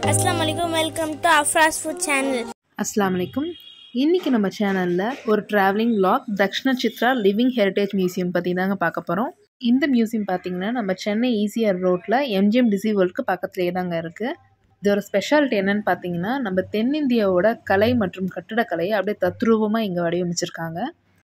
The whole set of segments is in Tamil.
अस्सलाम वालेकुम वेलकम टू अफ्राज फूड चैनल। अस्सलाम वालेकुम। இன்றைக்கி நம்ம சேனலில் ஒரு travelling vlog Dakshina Chitra living heritage museum பற்றி தாங்க பார்க்க போகிறோம். இந்த மியூசியம் பார்த்திங்கன்னா நம்ம சென்னை ஈசிஆர் ரோட்டில் எம்ஜிஎம் டிசி வேர்ல்டுக்கு பக்கத்துலேயே தாங்க இருக்குது. இதோட ஸ்பெஷாலிட்டி என்னென்னு பார்த்தீங்கன்னா நம்ம தென்னிந்தியாவோட கலை மற்றும் கட்டிடக்கலையை அப்படியே தத்ரூபமாக இங்கே வடிவமைச்சிருக்காங்க.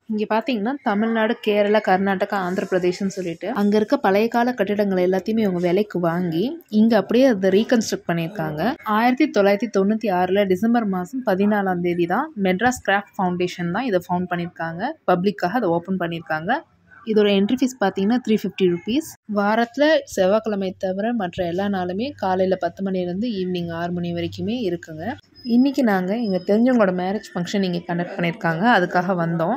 இங்கே பார்த்தீங்கன்னா தமிழ்நாடு, கேரளா, கர்நாடகா, ஆந்திர பிரதேஷ்னு சொல்லிட்டு அங்கே இருக்க பழைய கால கட்டிடங்கள் எல்லாத்தையுமே இவங்க விலைக்கு வாங்கி இங்கே அப்படியே அதை ரீகன்ஸ்ட்ரக்ட் பண்ணியிருக்காங்க. 1996 டிசம்பர் மாதம் 14 தான் மெட்ராஸ் கிராஃப்ட் ஃபவுண்டேஷன் தான் இதை ஃபவுண்ட் பண்ணியிருக்காங்க. பப்ளிக்காக அதை ஓப்பன் பண்ணியிருக்காங்க. இதோட என்ட்ரி ஃபீஸ் பார்த்தீங்கன்னா 350 ருபீஸ். வாரத்தில் செவ்வாய்க்கிழமை தவிர மற்ற எல்லா நாளுமே காலையில் 10 மணிலேருந்து ஈவினிங் 6 மணி வரைக்குமே இருக்குங்க. இன்றைக்கி நாங்கள் எங்கள் தெரிஞ்சவங்களோட மேரேஜ் ஃபங்க்ஷன் இங்கே கண்டக்ட் பண்ணியிருக்காங்க, அதுக்காக வந்தோம்.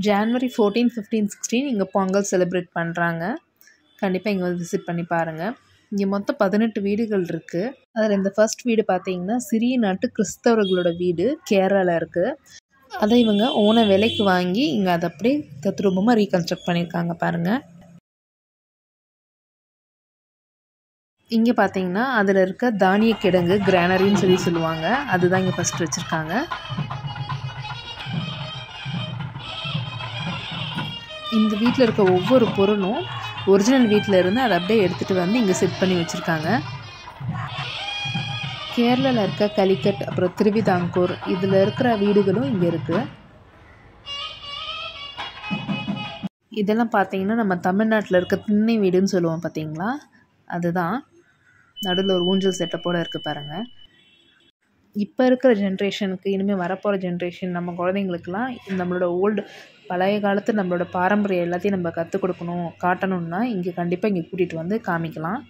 ஜான்வரி 14, 15, 16 இங்கே பொங்கல் செலிப்ரேட் பண்ணுறாங்க. கண்டிப்பாக இங்கே வந்து விசிட் பண்ணி பாருங்கள். இங்கே மொத்தம் 18 வீடுகள் இருக்குது. அதில் இந்த ஃபர்ஸ்ட் வீடு பார்த்தீங்கன்னா சிறிய நாட்டு கிறிஸ்தவர்களோட வீடு கேரளாவில் இருக்குது. அதை இவங்க ஓன விலைக்கு வாங்கி இங்கே அதை அப்படியே தத்ரூபமாக ரீகன்ஸ்ட்ரக்ட் பண்ணியிருக்காங்க பாருங்கள். இங்கே பார்த்தீங்கன்னா அதில் இருக்க தானிய கிடங்கு கிரானரின்னு சொல்லுவாங்க, அதுதான் இங்கே ஃபஸ்ட்டு வச்சுருக்காங்க. இந்த வீட்டில் இருக்க ஒவ்வொரு பொருளும் ஒரிஜினல் வீட்டில் இருந்து அதை அப்படியே எடுத்துகிட்டு வந்து இங்கே செட் பண்ணி வச்சுருக்காங்க. கேரளாவில் இருக்க கலிக்கட், அப்புறம் திருவிதாங்கூர் இதில் இருக்கிற வீடுகளும் இங்கே இருக்குது. இதெல்லாம் பார்த்தீங்கன்னா நம்ம தமிழ்நாட்டில் இருக்க திண்ணை வீடுன்னு சொல்லுவோம் பார்த்தீங்களா, அதுதான். நடுவில் ஒரு ஊஞ்சல் செட்டப்போடு இருக்குது பாருங்கள். இப்போ இருக்கிற ஜென்ரேஷனுக்கு, இனிமேல் வரப்போகிற ஜென்ரேஷன், நம்ம குழந்தைங்களுக்கெல்லாம் நம்மளோட ஓல்டு பழைய காலத்து நம்மளோட பாரம்பரியம் எல்லாத்தையும் நம்ம கற்றுக் கொடுக்கணும், காட்டணும்னா இங்கே கண்டிப்பாக இங்கே கூட்டிகிட்டு வந்து காமிக்கலாம்.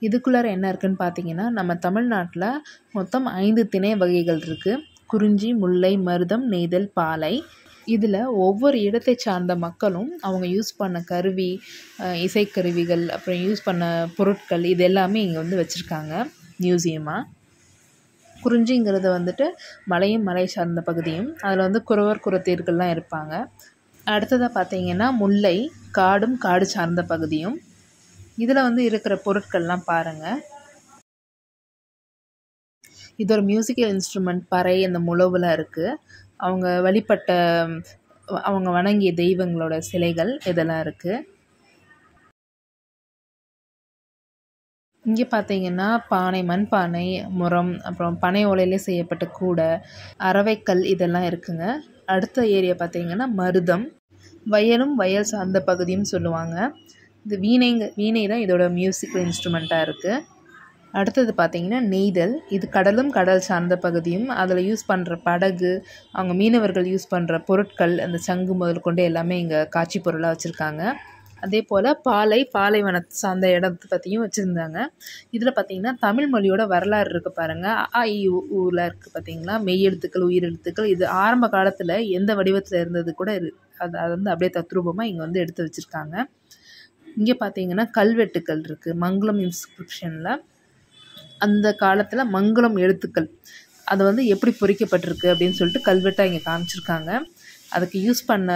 இதுக்குள்ளார என்ன இருக்குதுன்னு பார்த்தீங்கன்னா நம்ம தமிழ்நாட்டில் மொத்தம் 5 திணை வகைகள் இருக்குது. குறிஞ்சி, முல்லை, மருதம், நெய்தல், பாலை. இதில் ஒவ்வொரு இடத்தை சார்ந்த மக்களும் அவங்க யூஸ் பண்ண கருவி, இசைக்கருவிகள், அப்புறம் யூஸ் பண்ண பொருட்கள் இது எல்லாமே இங்கே வந்து வச்சுருக்காங்க மியூசியமாக. குறிஞ்சிங்கிறது வந்துட்டு மலையும் மலை சார்ந்த பகுதியும், அதில் வந்து குறவர் குறத்தீர்கள்லாம் இருப்பாங்க. அடுத்ததாக பார்த்தீங்கன்னா முல்லை காடும் காடு சார்ந்த பகுதியும். இதில் வந்து இருக்கிற பொருட்கள்லாம் பாருங்கள். இது ஒரு மியூசிக்கல் இன்ஸ்ட்ருமெண்ட், பறை, அந்த முழவுலாம் இருக்குது. அவங்க வழிபட்ட, அவங்க வணங்கிய தெய்வங்களோட சிலைகள் இதெல்லாம் இருக்குது. இங்கே பார்த்தீங்கன்னா பானை, மண்பானை, முறம், அப்புறம் பனை ஓலையிலே செய்யப்பட்ட கூடை, அரவைக்கல் இதெல்லாம் இருக்குங்க. அடுத்த ஏரியா பார்த்தீங்கன்னா மருதம், வயலும் வயல் சார்ந்த பகுதியும் சொல்லுவாங்க. இது வீணை தான் இதோட மியூசிக்கல் இன்ஸ்ட்ருமெண்ட்டாக இருக்குது. அடுத்தது பார்த்திங்கன்னா நெய்தல், இது கடலும் கடல் சார்ந்த பகுதியும், அதில் யூஸ் பண்ணுற படகு, அவங்க மீனவர்கள் யூஸ் பண்ணுற பொருட்கள், அந்த சங்கு முதல் கொண்டு எல்லாமே இங்கே காட்சி பொருளாக வச்சுருக்காங்க. அதே போல் பாலைவனத்தை சார்ந்த இடத்தை பற்றியும் வச்சுருந்தாங்க. இதில் பார்த்திங்கன்னா தமிழ் மொழியோட வரலாறு இருக்குது பாருங்கள். அ இ ஊரில் இருக்குது பார்த்திங்களா, மெய்யெழுத்துக்கள், உயிரெழுத்துக்கள். இது ஆரம்ப காலத்தில் எந்த வடிவத்தில் இருந்தது கூட அதை வந்து அப்படியே தத்ரூபமாக இங்கே வந்து எடுத்து வச்சுருக்காங்க. இங்கே பார்த்திங்கன்னா கல்வெட்டுக்கள் இருக்குது. மங்களம் இன்ஸ்கிரிப்ஷனில் அந்த காலத்தில் மங்களம் எழுத்துக்கள் அது வந்து எப்படி பொறிக்கப்பட்டிருக்கு அப்படின்னு சொல்லிட்டு கல்வெட்டாக இங்கே காமிச்சிருக்காங்க. அதுக்கு யூஸ் பண்ண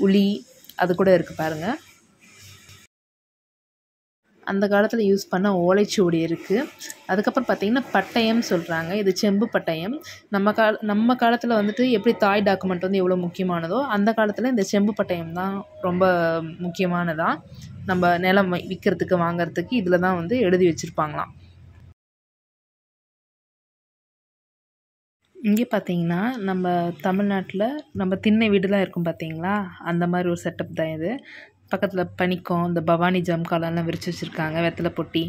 உளி அது கூட இருக்குது பாருங்கள். அந்த காலத்தில் யூஸ் பண்ண ஓலைச்சுவடி இருக்குது. அதுக்கப்புறம் பார்த்திங்கன்னா பட்டயம் சொல்கிறாங்க, இது செம்பு பட்டயம். நம்ம காலத்தில் வந்துட்டு எப்படி தாய் டாக்குமெண்ட் வந்து எவ்வளோ முக்கியமானதோ, அந்த காலத்தில் இந்த செம்பு பட்டயம் தான் ரொம்ப முக்கியமானதான். நம்ம நிலம் விற்கிறதுக்கு வாங்கிறதுக்கு இதில் தான் வந்து எழுதி வச்சுருப்பாங்களாம். இங்கே பார்த்தீங்கன்னா நம்ம தமிழ்நாட்டில் நம்ம திண்ணை வீடுலாம் இருக்கும் பார்த்தீங்களா, அந்த மாதிரி ஒரு செட்டப் தான் இது. பக்கத்தில் பனிக்கம், இந்த பவானி ஜம்காலெல்லாம் விரித்து வச்சுருக்காங்க. வெத்தலை பொட்டி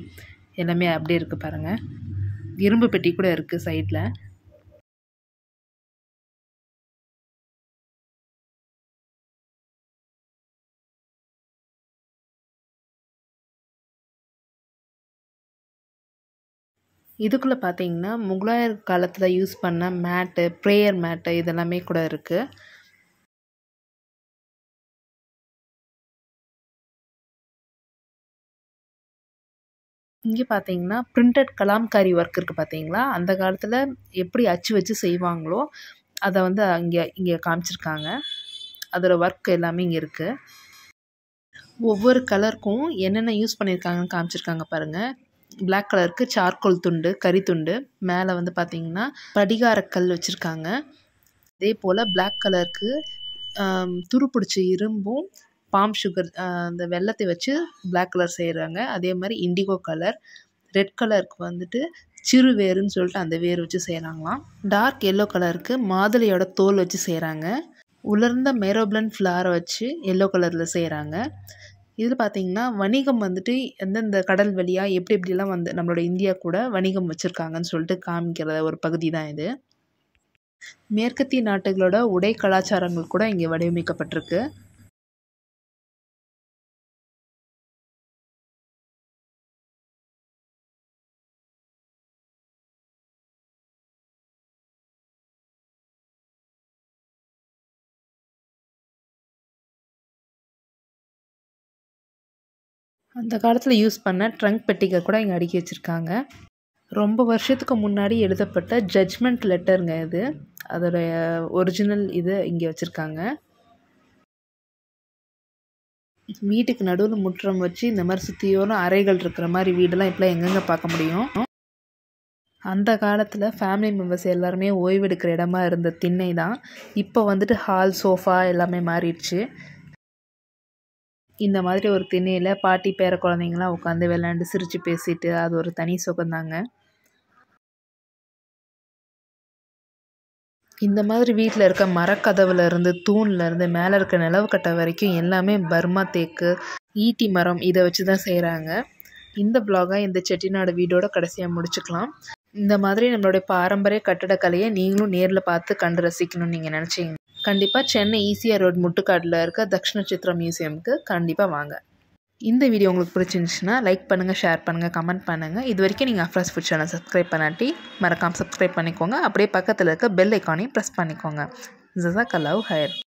எல்லாமே அப்படியே இருக்குது பாருங்கள். இரும்பு பெட்டி கூட இருக்குது சைடில். இதுக்குள்ளே பார்த்தீங்கன்னா முகலாயர் காலத்தில் யூஸ் பண்ண மேட்டு, ப்ரேயர் மேட்டு இதெல்லாமே கூட இருக்குது. இங்கே பார்த்தீங்கன்னா பிரிண்டட் கலாம்காரி ஒர்க் இருக்குது பார்த்தீங்களா, அந்த காலத்தில் எப்படி அச்சு வச்சு செய்வாங்களோ அதை வந்து இங்கே காமிச்சிருக்காங்க. அதோட ஒர்க் எல்லாமே இங்கே இருக்குது. ஒவ்வொரு கலருக்கும் என்னென்ன யூஸ் பண்ணியிருக்காங்கன்னு காமிச்சிருக்காங்க பாருங்கள். Black கலருக்கு சார்கோல் துண்டு, கறி துண்டு, மேலே வந்து பார்த்திங்கன்னா படிகாரக்கல் வச்சுருக்காங்க. அதே போல் Black கலருக்கு துருப்பிடிச்ச இரும்பும் பாம் சுகர் அந்த வெல்லத்தை வச்சு Black கலர் செய்கிறாங்க. அதே மாதிரி இண்டிகோ கலர். ரெட் கலருக்கு வந்துட்டு சிறு வேருன்னு சொல்லிட்டு அந்த வேர் வச்சு செய்கிறாங்களாம். டார்க் எல்லோ கலருக்கு மாதுளையோட தோல் வச்சு செய்கிறாங்க. உலர்ந்த மெரோப்ளன் ஃப்ளாரை வச்சு எல்லோ கலரில் செய்கிறாங்க. இதில் பார்த்திங்கன்னா வணிகம் வந்துட்டு எந்தெந்த கடல் வழியாக எப்படிலாம் வந்து நம்மளோட இந்தியா கூட வணிகம் வச்சுருக்காங்கன்னு சொல்லிட்டு காமிக்கிற ஒரு பகுதி தான் இது. மேற்கத்திய நாடுகளோட உடை கலாச்சாரங்கள் கூட இங்கே வடிவமைக்கப்பட்டிருக்கு. அந்த காலத்தில் யூஸ் பண்ண ட்ரங்க் பெட்டிகள் கூட இங்கே அடுக்கி வச்சுருக்காங்க. ரொம்ப வருஷத்துக்கு முன்னாடி எழுதப்பட்ட ஜட்ஜ்மெண்ட் லெட்டருங்க இது. அதோடைய ஒரிஜினல் இது இங்கே வச்சுருக்காங்க. வீட்டுக்கு நடுவில் முற்றம் வச்சு இந்த மாதிரி சுற்றியோரம் அறைகள் இருக்கிற மாதிரி வீடெல்லாம் இப்போலாம் எங்கெங்கே பார்க்க முடியும். அந்த காலத்தில் ஃபேமிலி மெம்பர்ஸ் எல்லாருமே ஓய்வெடுக்கிற இடமா இருந்த திண்ணை தான் இப்போ வந்துட்டு ஹால், சோஃபா எல்லாமே மாறிடுச்சு. இந்த மாதிரி ஒரு திண்ணையில் பாட்டி பேர குழந்தைங்களாம் உட்காந்து விளையாண்டு சிரித்து பேசிட்டு அது ஒரு தனி சுகந்தாங்க. இந்த மாதிரி வீட்டில் இருக்க மரக்கதவுல இருந்து தூணில் இருந்து மேலே இருக்க நிலவு கட்டை வரைக்கும் எல்லாமே பர்மா தேக்கு, ஈட்டி மரம் இதை வச்சு தான் செய்கிறாங்க. இந்த ப்ளாகை இந்த செட்டிநாடு வீடோட கடைசியாக முடிச்சுக்கலாம். இந்த மாதிரி நம்மளுடைய பாரம்பரிய கட்டடக்கலையை நீங்களும் நேரில் பார்த்து கண்டு ரசிக்கணும்னு நீங்கள் நினச்சிங்க கண்டிப்பாக சென்னை ஈசிஆர் ரோட் முட்டுக்காட்டில் இருக்க தக்ஷண சித்ரா மியூசியமுக்கு கண்டிப்பாக வாங்க. இந்த வீடியோ உங்களுக்கு பிடிச்சிருந்துச்சுன்னா லைக் பண்ணுங்கள், ஷேர் பண்ணுங்கள், கமெண்ட் பண்ணுங்கள். இது வரைக்கும் நீங்கள் அஃப்ராஸ் ஃபுட் சேனல் சப்ஸ்கிரைப் பண்ணாட்டி மறக்காமல் சப்ஸ்கிரைப் பண்ணிக்கோங்க. அப்படியே பக்கத்தில் இருக்க பெல் ஐக்கானையும் ப்ரெஸ் பண்ணிக்கோங்க. ஜஸாக் அல்லாஹ் ஹைர்.